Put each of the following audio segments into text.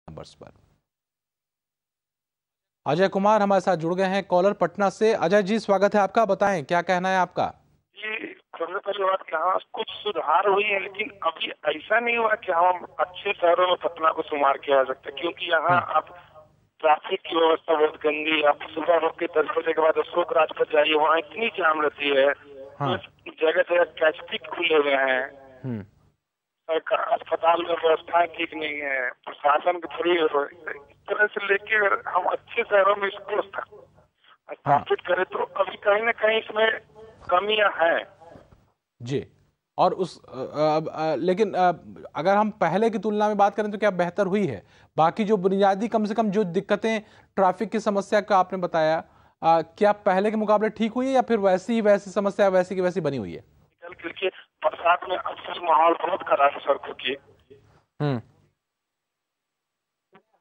Numbers पर। अजय कुमार हमारे साथ जुड़ गए हैं कॉलर पटना से। अजय जी, स्वागत है आपका, बताएं क्या कहना है आपका। जी, सबसे पहली बात कि हाँ कुछ सुधार हुई है, लेकिन अभी ऐसा नहीं हुआ कि हम अच्छे शहरों में पटना को शुमार किया जा सकता, क्योंकि यहाँ आप ट्रैफिक की व्यवस्था बहुत गंदी। आप सुबह वक्त के 10 बजे के बाद अशोक राजपथ जाइए, वहाँ इतनी जाम रहती है। हाँ। जगह जगह कैचपिक खुले हुए हैं। सरकार अस्पताल में व्यवस्थाएं ठीक नहीं है, प्रशासन की थोड़ी इस तरह से लेके हम अच्छे शहरों में इसको स्थापित करें तो अभी कहीं ना कहीं इसमें कमियां हैं जी। और लेकिन अगर हम पहले की तुलना में बात करें तो क्या बेहतर हुई है? बाकी जो बुनियादी कम से कम जो दिक्कतें ट्रैफिक की समस्या का आपने बताया, क्या पहले के मुकाबले ठीक हुई है या फिर वैसी समस्या वैसी की वैसी बनी हुई है? क्योंकि बरसात में अक्सर माहौल बहुत खराब है सड़कों की।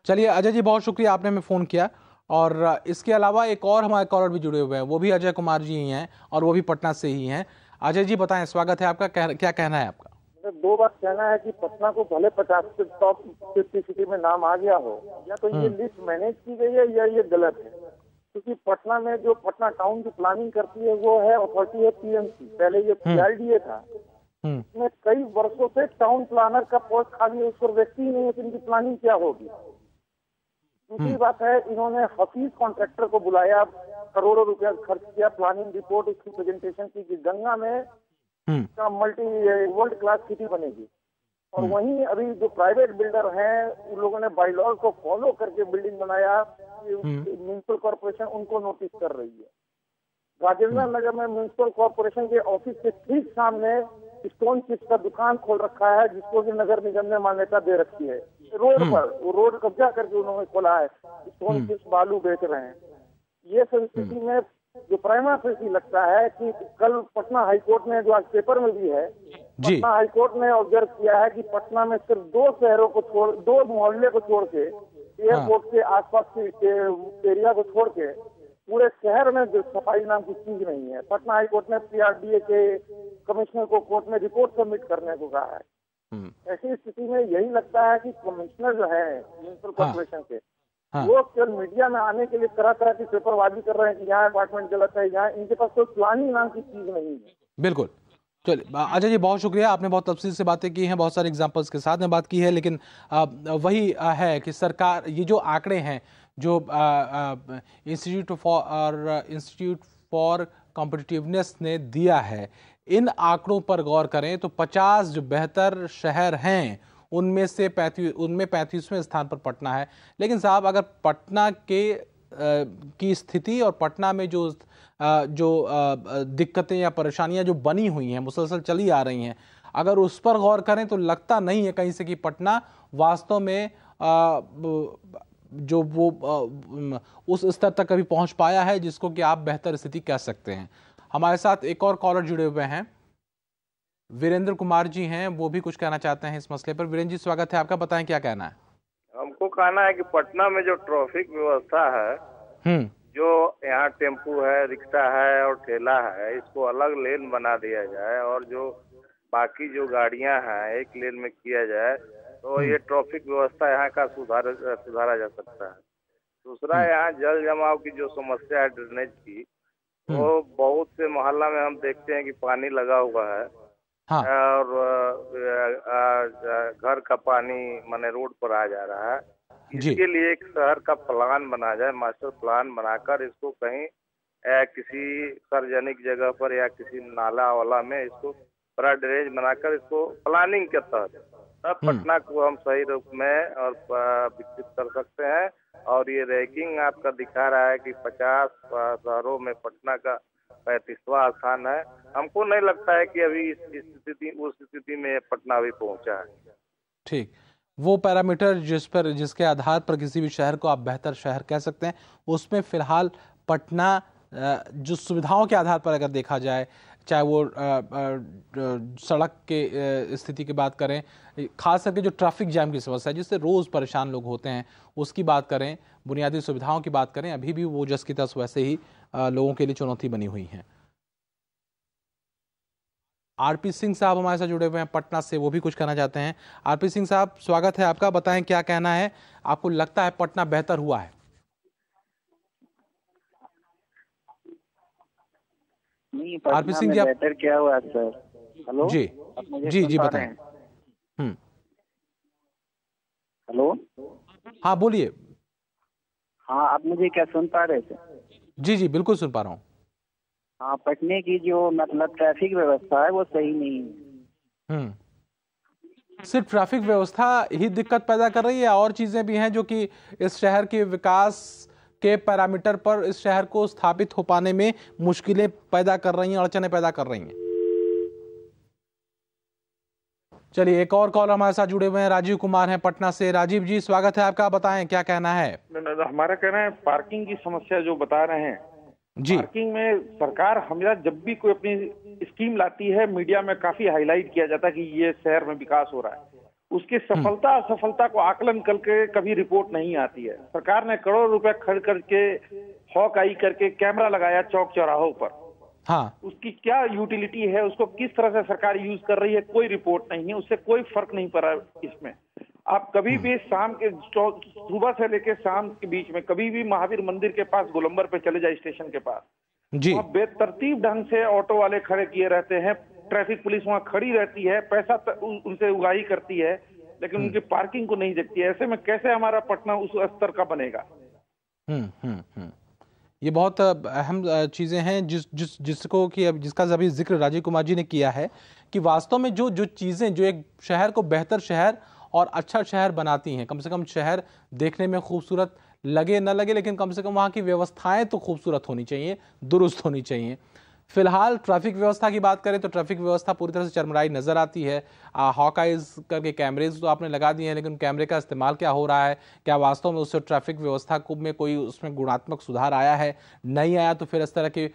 चलिए अजय जी, बहुत शुक्रिया, आपने हमें फोन किया। और इसके अलावा एक और हमारे कॉलर भी जुड़े हुए हैं, वो भी अजय कुमार जी ही हैं और वो भी पटना से ही हैं। अजय जी बताएं, स्वागत है आपका, क्या कहना है आपका? दो बात कहना है कि पटना को भले 50 से टॉप 50 सिटी में नाम आ गया हो, या तो ये लिस्ट मैनेज की गई है या ये गलत है। क्योंकि पटना में जो पटना टाउन की प्लानिंग करती है वो है अथॉरिटी है PMC, पहले ये PRDA था। इसमें कई वर्षों से टाउन प्लानर का पोस्ट खाली है, उस पर व्यक्ति ही नहीं है कि इनकी प्लानिंग क्या होगी। दूसरी बात है, इन्होंने हफीज कॉन्ट्रैक्टर को बुलाया, करोड़ों रुपया खर्च किया, प्लानिंग रिपोर्ट उसकी प्रेजेंटेशन की कि गंगा में मल्टी वर्ल्ड क्लास सिटी बनेगी। और वहीं अभी जो प्राइवेट बिल्डर हैं उन लोगों ने बाईलॉज को फॉलो करके बिल्डिंग बनाया, म्युनिसिपल कॉर्पोरेशन उनको नोटिस कर रही है। राजेंद्र नगर में म्युनिसिपल कॉर्पोरेशन के ऑफिस के ठीक सामने स्टोन चिप्स का दुकान खोल रखा है, जिसको भी नगर निगम ने मान्यता दे रखी है। रोड पर वो रोड कब्जा करके उन्होंने खोला है, स्टोन चिप्स बालू बेच रहे हैं। ये संस्कृति में जो प्राइमा फेसी लगता है कि कल पटना हाईकोर्ट ने, जो आज पेपर में भी है, पटना हाईकोर्ट ने ऑब्जर्व किया है कि पटना में सिर्फ दो मोहल्ले को छोड़ के, एयरपोर्ट के आसपास के एरिया को छोड़ के पूरे शहर में जो सफाई नाम की चीज नहीं है। पटना हाईकोर्ट ने PRDA के कमिश्नर को कोर्ट में रिपोर्ट सबमिट करने को कहा है। ऐसी स्थिति में यही लगता है कि कमिश्नर जो है म्युनिसिपल कॉर्पोरेशन के, वो केवल मीडिया में आने के लिए तरह तरह की पेपरबाजी कर रहे हैं कि यहाँ अपार्टमेंट गलत है, यहाँ इनके पास कोई प्लानिंग नाम की चीज नहीं है। बिल्कुल। चलिए अजय जी, बहुत शुक्रिया, आपने बहुत तफसील से बातें की हैं, बहुत सारे एग्जांपल्स के साथ में बात की है। लेकिन वही है कि सरकार, ये जो आंकड़े हैं जो इंस्टीट्यूट फॉर कॉम्पिटिटिवनेस ने दिया है, इन आंकड़ों पर गौर करें तो 50 जो बेहतर शहर हैं उनमें 35वें स्थान पर पटना है। लेकिन साहब, अगर पटना की स्थिति और पटना में जो दिक्कतें या परेशानियां जो बनी हुई हैं, मुसलसल चली आ रही हैं, अगर उस पर गौर करें तो लगता नहीं है कहीं से कि पटना वास्तव में जो वो उस स्तर तक कभी पहुंच पाया है जिसको कि आप बेहतर स्थिति कह सकते हैं। हमारे साथ एक और कॉलर जुड़े हुए हैं, वीरेंद्र कुमार जी हैं, वो भी कुछ कहना चाहते हैं इस मसले पर। वीरेंद्र जी, स्वागत है आपका, बताएं क्या कहना है। हमको कहना है कि पटना में जो ट्रैफिक व्यवस्था है, जो यहाँ टेम्पू है, रिक्शा है और ठेला है, इसको अलग लेन बना दिया जाए और जो बाकी जो गाड़ियां हैं एक लेन में किया जाए तो ये ट्रैफिक व्यवस्था यहाँ का सुधारा जा सकता है। दूसरा, यहाँ जल जमाव की जो समस्या है ड्रेनेज की, वो बहुत से मोहल्ला में हम देखते हैं कि पानी लगा हुआ है। और घर का पानी माने रोड पर आ जा रहा है। इसके लिए एक शहर का प्लान बना जाए, मास्टर प्लान बनाकर इसको कहीं किसी सार्वजनिक जगह पर या किसी नाला वाला में इसको बड़ा ड्रेनेज बनाकर इसको प्लानिंग के तहत तब पटना को हम सही रूप में और विकसित कर सकते हैं। और ये रैंकिंग आपका दिखा रहा है कि 50 शहरों में पटना का 35वां स्थान है। हमको नहीं लगता है कि अभी उस स्थिति में पटना अभी पहुंचा है। ठीक, वो पैरामीटर जिसके आधार पर किसी भी शहर को आप बेहतर शहर कह सकते हैं, उसमें फिलहाल पटना जो सुविधाओं के आधार पर अगर देखा जाए, चाहे वो सड़क के स्थिति की बात करें, खास करके जो ट्रैफिक जैम की समस्या है जिससे रोज़ परेशान लोग होते हैं, उसकी बात करें, बुनियादी सुविधाओं की बात करें, अभी भी वो जस की तस वैसे ही लोगों के लिए चुनौती बनी हुई हैं। आरपी सिंह साहब हमारे साथ जुड़े हुए हैं पटना से, वो भी कुछ कहना चाहते हैं। आरपी सिंह साहब, स्वागत है आपका, बताएं क्या कहना है, आपको लगता है पटना बेहतर हुआ है? नहीं, आरपी पटना सिंह में जी, आप बेहतर क्या हुआ सर? हेलो, जी आप मुझे जी सुन जी पा रहे बताएं। हैं? हेलो, हाँ बोलिए। हाँ, आप मुझे क्या सुन पा रहे थे? जी जी बिल्कुल सुन पा रहा हूँ। हाँ, पटने की जो मतलब ट्रैफिक व्यवस्था है वो सही नहीं है। सिर्फ ट्रैफिक व्यवस्था ही दिक्कत पैदा कर रही है, और चीजें भी हैं जो कि इस शहर के विकास के पैरामीटर पर इस शहर को स्थापित हो पाने में मुश्किलें पैदा कर रही हैं, अड़चनें पैदा कर रही हैं। चलिए, एक और कॉल हमारे साथ जुड़े हुए हैं, राजीव कुमार हैं पटना से। राजीव जी, स्वागत है आपका, बताएं क्या कहना है। हमारा कहना है पार्किंग की समस्या जो बता रहे हैं जी। पार्किंग में सरकार हमेशा जब भी कोई अपनी स्कीम लाती है मीडिया में काफी हाईलाइट किया जाता है कि ये शहर में विकास हो रहा है, उसकी सफलता असफलता को आकलन करके कभी रिपोर्ट नहीं आती है। सरकार ने करोड़ रुपए खर्च करके हॉक आई करके कैमरा लगाया चौक चौराहों पर, हाँ, उसकी क्या यूटिलिटी है, उसको किस तरह से सरकार यूज कर रही है, कोई रिपोर्ट नहीं है, उससे कोई फर्क नहीं पड़ा इसमें। आप कभी भी शाम के सुबह से लेकर शाम के बीच में कभी भी महावीर मंदिर के पास गोलंबर पे चले जाए, स्टेशन के पास, जी, वहाँ बेतरतीब ढंग से ऑटो वाले खड़े किए रहते हैं, ट्रैफिक पुलिस वहाँ खड़ी रहती है, पैसा उनसे उगाही करती है, लेकिन उनकी पार्किंग को नहीं देखती है। ऐसे में कैसे हमारा पटना उस स्तर का बनेगा? ये बहुत अहम चीजें हैं जिसको कि अब जिसका अभी जिक्र राजीव कुमार जी ने किया है कि वास्तव में जो जो चीजें जो एक शहर को बेहतर शहर और अच्छा शहर बनाती हैं, कम से कम शहर देखने में खूबसूरत लगे न लगे, लेकिन कम से कम वहाँ की व्यवस्थाएं तो खूबसूरत होनी चाहिए, दुरुस्त होनी चाहिए। फिलहाल ट्रैफिक व्यवस्था की बात करें तो ट्रैफिक व्यवस्था पूरी तरह से चरमराई नजर आती है। हॉकाइज करके कैमरेज तो आपने लगा दिए हैं, लेकिन कैमरे का इस्तेमाल क्या हो रहा है, क्या वास्तव में उससे ट्रैफिक व्यवस्था को में कोई उसमें गुणात्मक सुधार आया है, नहीं आया तो फिर इस तरह के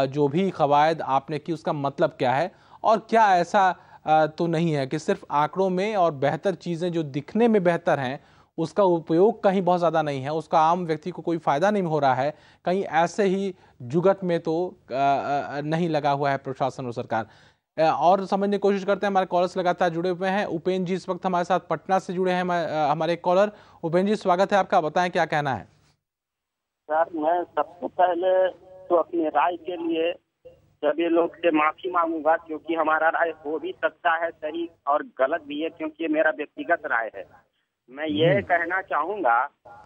जो भी कवायद आपने की उसका मतलब क्या है, और क्या ऐसा तो नहीं है कि सिर्फ आंकड़ों में और बेहतर चीज़ें जो दिखने में बेहतर हैं उसका उपयोग कहीं बहुत ज़्यादा नहीं है, उसका आम व्यक्ति को कोई फ़ायदा नहीं हो रहा है, कहीं ऐसे ही जुगत में तो नहीं लगा हुआ है प्रशासन और सरकार। और समझने की कोशिश करते हैं, हमारे कॉलर्स लगातार जुड़े हुए हैं। उपेंद्र जी इस वक्त हमारे साथ पटना से जुड़े हैं, हमारे एक कॉलर। उपेंद्र जी, स्वागत है आपका, बताएं क्या कहना है। सर, मैं सबसे पहले तो अपनी राय के लिए सभी लोग से माफी मांगूंगा, क्योंकि हमारा राय हो भी सकता है सही और गलत भी है, क्योंकि ये मेरा व्यक्तिगत राय है। मैं ये कहना चाहूंगा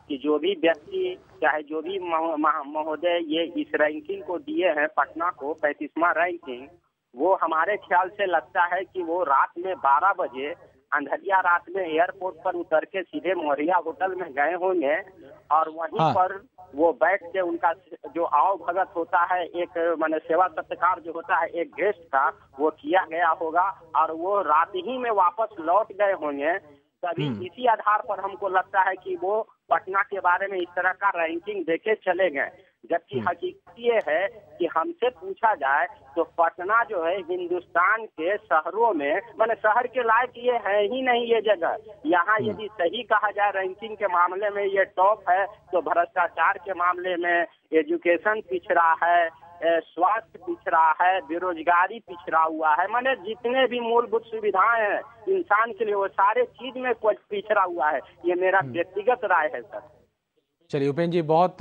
कि जो भी व्यक्ति चाहे जो भी महोदय ये इस रैंकिंग को दिए हैं पटना को 35वां रैंकिंग, वो हमारे ख्याल से लगता है कि वो रात में 12 बजे अंधरिया रात में एयरपोर्ट पर उतर के सीधे मोरिया होटल में गए होंगे और वहीं पर वो बैठ के उनका जो आओ भगत होता है, एक माने सेवा सत्कार जो होता है एक गेस्ट का, वो किया गया होगा और वो रात ही में वापस लौट गए होंगे। तभी इसी आधार पर हमको लगता है कि वो पटना के बारे में इस तरह का रैंकिंग देके चले गए। जबकि हकीकत ये है कि हमसे पूछा जाए तो पटना जो है हिंदुस्तान के शहरों में माने शहर के लायक ये है ही नहीं ये जगह। यहाँ यदि सही कहा जाए रैंकिंग के मामले में ये टॉप है, तो भ्रष्टाचार के मामले में एजुकेशन पिछड़ा है, स्वास्थ्य पिछड़ा है, बेरोजगारी पिछड़ा हुआ है, माने जितने भी मूलभूत सुविधाएं हैं इंसान के लिए वो सारे चीज में कुछ पिछड़ा हुआ है। ये मेरा व्यक्तिगत राय है सर। चलिए उपेंद्र जी, बहुत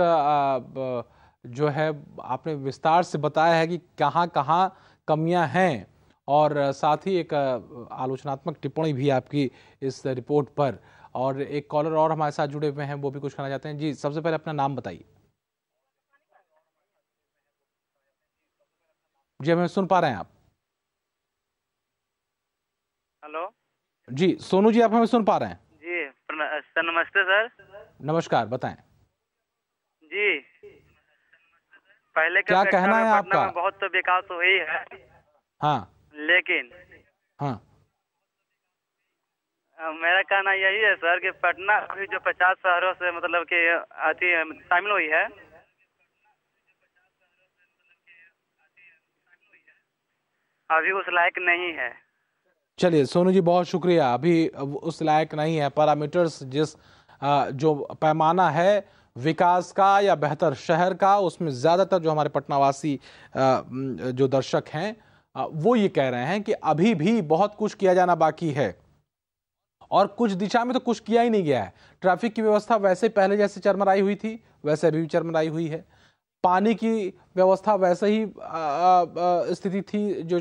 जो है आपने विस्तार से बताया है कि कहाँ कहाँ कमियां हैं, और साथ ही एक आलोचनात्मक टिप्पणी भी आपकी इस रिपोर्ट पर। और एक कॉलर और हमारे साथ जुड़े हुए हैं, वो भी कुछ कहना चाहते हैं। जी, सबसे पहले अपना नाम बताइए। जी, हमें सुन पा रहे हैं आप? हेलो जी, सोनू जी, आप हमें सुन पा रहे हैं? जी सर, नमस्ते सर। नमस्कार, बताएं जी। पहले क्या कहना है आपका? में बहुत तो विकास हुई है, हाँ, लेकिन हाँ, मेरा कहना यही है सर कि पटना अभी जो 50 शहरों से मतलब कि अति शामिल हुई है, अभी उस लायक नहीं है। चलिए सोनू जी, बहुत शुक्रिया। अभी उस लायक नहीं है। पैरामीटर्स जिस जो पैमाना है विकास का या बेहतर शहर का, उसमें ज़्यादातर जो हमारे पटनावासी जो दर्शक हैं वो ये कह रहे हैं कि अभी भी बहुत कुछ किया जाना बाकी है और कुछ दिशा में तो कुछ किया ही नहीं गया है। ट्रैफिक की व्यवस्था वैसे पहले जैसे चरमराई हुई थी वैसे अभी भी चरमराई हुई है। पानी की व्यवस्था वैसे ही स्थिति थी जो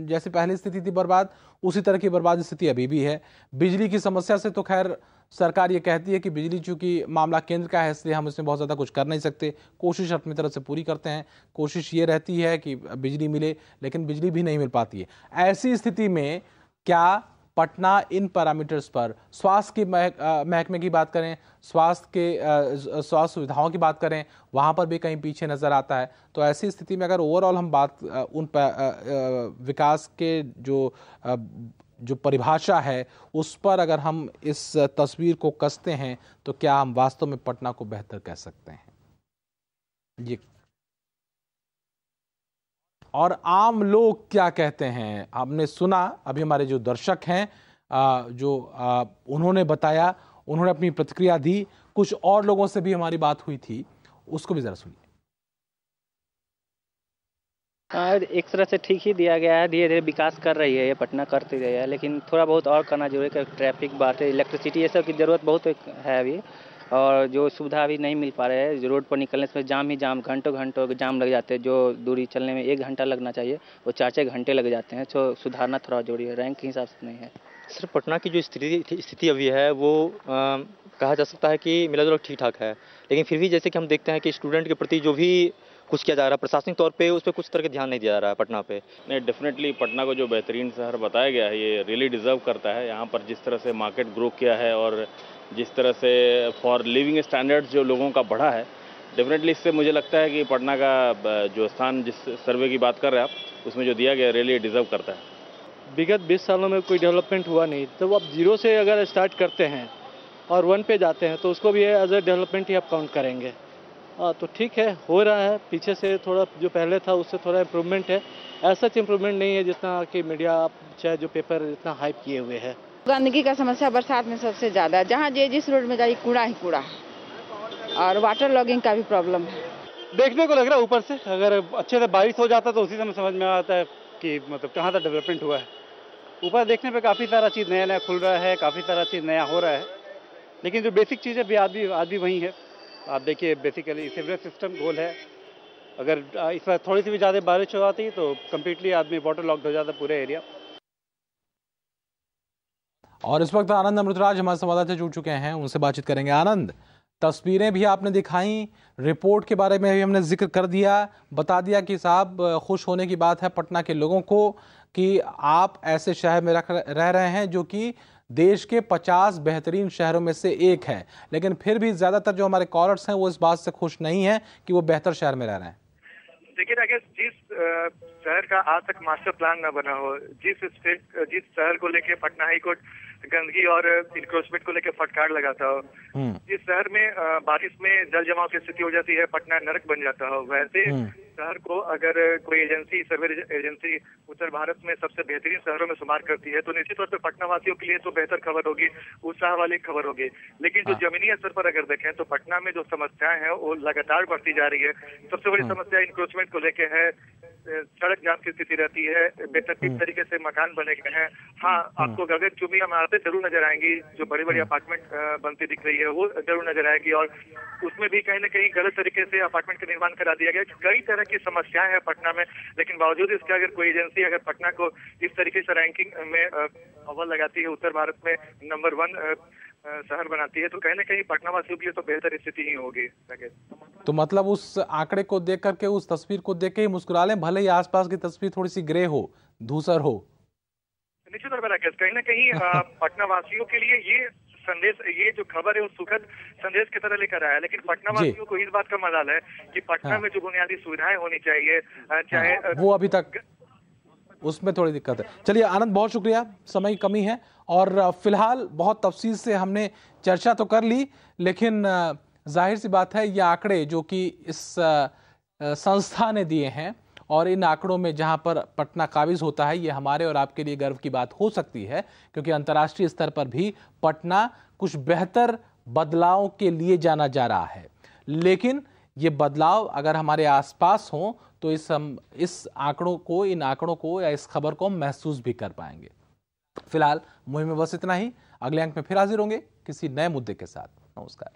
जैसे पहली स्थिति थी बर्बाद, उसी तरह की बर्बाद स्थिति अभी भी है। बिजली की समस्या से तो खैर सरकार ये कहती है कि बिजली चूंकि मामला केंद्र का है इसलिए हम इसमें बहुत ज़्यादा कुछ कर नहीं सकते। कोशिश अपनी तरफ से पूरी करते हैं, कोशिश ये रहती है कि बिजली मिले, लेकिन बिजली भी नहीं मिल पाती है। ऐसी स्थिति में क्या पटना इन पैरामीटर्स पर स्वास्थ्य के महकमे की बात करें, स्वास्थ्य सुविधाओं की बात करें, वहाँ पर भी कहीं पीछे नज़र आता है। तो ऐसी स्थिति में अगर ओवरऑल हम बात उन विकास के जो परिभाषा है उस पर अगर हम इस तस्वीर को कसते हैं तो क्या हम वास्तव में पटना को बेहतर कह सकते हैं? ये और आम लोग क्या कहते हैं हमने सुना। अभी हमारे जो दर्शक हैं उन्होंने बताया, उन्होंने अपनी प्रतिक्रिया दी। कुछ और लोगों से भी हमारी बात हुई थी, उसको भी जरा सुनिए। एक तरह से ठीक ही दिया गया है, धीरे धीरे विकास कर रही है, ये पटना करती रही है, लेकिन थोड़ा बहुत और करना जरूरी है। ट्रैफिक बात है, इलेक्ट्रिसिटी ये सब की ज़रूरत बहुत है अभी, और जो सुविधा अभी नहीं मिल पा रहे हैं। रोड पर निकलने से जाम ही जाम, घंटों घंटों जाम लग जाते हैं। जो दूरी चलने में 1 घंटा लगना चाहिए वो 4-6 घंटे लग जाते हैं। तो सुधारना थोड़ा जरूरी है, रैंक के हिसाब से नहीं है। सर पटना की जो स्थिति अभी है वो कहा जा सकता है कि मिला जुला ठीक ठाक है, लेकिन फिर भी जैसे कि हम देखते हैं कि स्टूडेंट के प्रति जो भी कुछ किया जा रहा है प्रशासनिक तौर पे, उस पर कुछ तरह का ध्यान नहीं दिया जा रहा है पटना पे। नहीं, डेफिनेटली पटना को जो बेहतरीन शहर बताया गया है ये रियली डिजर्व करता है। यहाँ पर जिस तरह से मार्केट ग्रो किया है और जिस तरह से फॉर लिविंग स्टैंडर्ड्स जो लोगों का बढ़ा है, डेफिनेटली इससे मुझे लगता है कि पटना का जो स्थान जिस सर्वे की बात कर रहे हैं आप, उसमें जो दिया गया रियली डिजर्व करता है। विगत 20 सालों में कोई डेवलपमेंट हुआ नहीं, तो अब 0 से अगर स्टार्ट करते हैं और 1 पे जाते हैं तो उसको भी एज ए डेवलपमेंट ही आप काउंट करेंगे। तो ठीक है, हो रहा है। पीछे से थोड़ा जो पहले था उससे थोड़ा इम्प्रूवमेंट है। ऐसा इम्प्रूवमेंट नहीं है जितना कि मीडिया चाहे जो पेपर इतना हाइप किए हुए है। गंदगी का समस्या बरसात में सबसे ज़्यादा है। जहाँ जिस रोड में जाइए कूड़ा ही कूड़ा, और वाटर लॉगिंग का भी प्रॉब्लम है। देखने को लग रहा है ऊपर से, अगर अच्छे से बारिश हो जाता तो उसी समय समझ में आता है कि मतलब कहाँ तक डेवलपमेंट हुआ है। ऊपर देखने पे काफ़ी सारा चीज़ नया नया खुल रहा है, काफ़ी सारा चीज़ नया हो रहा है, लेकिन जो बेसिक चीज़ें भी आज भी वही है। आप देखिए बेसिकली सीवरेज सिस्टम गोल है। अगर इस बार थोड़ी सी भी ज़्यादा बारिश हो जाती तो कम्प्लीटली आदमी वाटर लॉक्ड हो जाता पूरे एरिया। और इस वक्त आनंद अमृतराज हमारे संवाददाता जुड़ चुके हैं, उनसे बातचीत करेंगे। आनंद, तस्वीरें भी आपने दिखाई, रिपोर्ट के बारे में भी हमने जिक्र कर दिया, बता दिया कि साहब खुश होने की बात है पटना के लोगों को कि आप ऐसे शहर में रह रहे हैं जो कि देश के 50 बेहतरीन शहरों में से एक है, लेकिन फिर भी ज्यादातर जो हमारे कॉलर्स हैं वो इस बात से खुश नहीं है कि वो बेहतर शहर में रह रहे हैं। देखिए, अगर जिस शहर का आज तक मास्टर प्लान न बना हो, जिस शहर को लेके पटना हाई कोर्ट गंदगी और इंक्रोचमेंट को लेकर फटकार लगाता हो, जिस शहर में बारिश में जल जमाव की स्थिति हो जाती है, पटना नरक बन जाता हो, वैसे शहर को अगर कोई एजेंसी, सर्वे एजेंसी उत्तर भारत में सबसे बेहतरीन शहरों में शुमार करती है तो निश्चित तौर पर पटना वासियों के लिए तो बेहतर खबर होगी, उत्साह वाली खबर होगी। लेकिन जो जमीनी स्तर पर अगर देखें तो पटना में जो समस्याएं हैं वो लगातार बढ़ती जा रही है। सबसे बड़ी समस्या इंक्रोचमेंट को लेके है, सड़क जाम की स्थिति रहती है, बेतरतीब तरीके से मकान बने गए हैं। हाँ, आपको गगन चुम्बी इमारतें जरूर नजर आएंगी, जो बड़ी बड़ी अपार्टमेंट बनती दिख रही है वो जरूर नजर आएगी, और उसमें भी कहीं न कहीं गलत तरीके से अपार्टमेंट का निर्माण करा दिया गया। कई तरह की समस्याएं हैं पटना में, लेकिन बावजूद इसके अगर कोई एजेंसी अगर पटना को इस तरीके से रैंकिंग में अव्वल लगाती है, उत्तर भारत में नंबर 1 शहर बनाती है, तो कहीं न कहीं पटना वासियों के लिए तो बेहतर स्थिति ही होगी। तो मतलब उस आंकड़े को देख करके, उस तस्वीर को देख के ही मुस्कुरा लें, भले ही आसपास की तस्वीर थोड़ी सी ग्रे हो, धूसर हो। निश्चित तौर पर कहीं न कहीं पटना वासियों के लिए ये संदेश, ये जो खबर है वो सुखद संदेश की तरह लेकर आया है। लेकिन पटना वासियों को इस बात का मलाल है कि पटना में जो बुनियादी सुविधाएं होनी चाहिए, चाहे वो अभी तक उसमें थोड़ी दिक्कत है। चलिए आनंद, बहुत शुक्रिया, समय की कमी है और फिलहाल बहुत तफसील से हमने चर्चा तो कर ली, लेकिन जाहिर सी बात है ये आंकड़े जो कि इस संस्था ने दिए हैं और इन आंकड़ों में जहां पर पटना काबिज होता है, ये हमारे और आपके लिए गर्व की बात हो सकती है, क्योंकि अंतर्राष्ट्रीय स्तर पर भी पटना कुछ बेहतर बदलाव के लिए जाना जा रहा है। लेकिन ये बदलाव अगर हमारे आसपास हों तो इस आंकड़ों को, इन आंकड़ों को या इस खबर को हम महसूस भी कर पाएंगे। फिलहाल मुहिम में बस इतना ही। अगले अंक में फिर हाजिर होंगे किसी नए मुद्दे के साथ। नमस्कार।